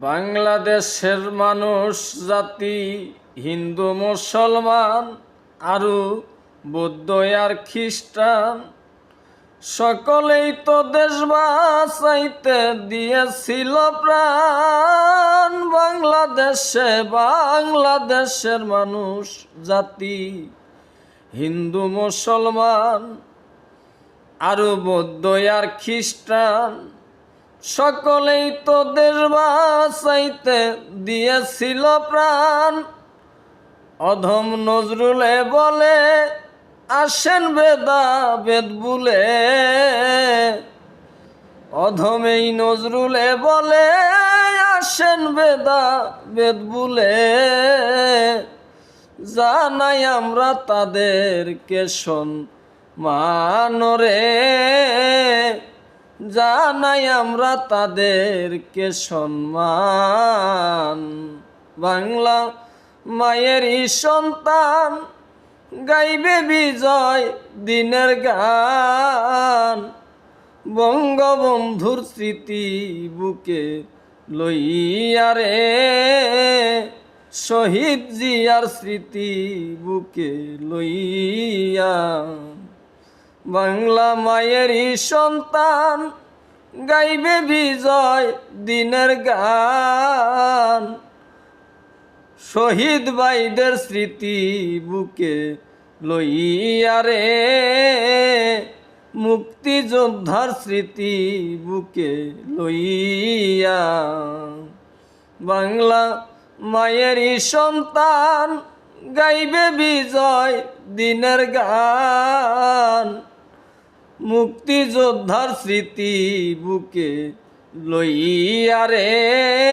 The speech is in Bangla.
বাংলাদেশের মানুষ জাতি হিন্দু মুসলমান আরু বৌদ্ধ আর খ্রিস্টান সকলেই তো দেশ বাঁচাইতে দিয়েছিল প্রাণ। বাংলাদেশের মানুষ জাতি হিন্দু মুসলমান আরু বৌদ্ধ আর খ্রিস্টান সকলেই তো দেশ বাঁচাইতে দিয়েছিল প্রাণ। অধম নজরুলে বলে আসেন বেদ বুলে, অধম এই নজরুলে বলে আসেন বেদ বুলে। জানাই আমরা তাদেরকে সম্মান রে, জানাই আমরা তাদেরকে সম্মান। বাংলা মায়েরই সন্তান গাইবে বিজয় দিনের গান। বঙ্গবন্ধুর স্মৃতি বুকে লইয়া রে, শহীদ জিয়ার স্মৃতি বুকে লইয়া। বাংলা মায়েরই সন্তান গাইবে বিজয় দিনের গান। শহীদ ভাইদের স্মৃতি বুকে লইয়া রে, মুক্তিযোদ্ধার স্মৃতি বুকে লইয়া। বাংলা মায়েরই সন্তান গাইবে বিজয় দিনের গান। মুক্তিযোদ্ধার স্মৃতি বুকে লইয়া রে।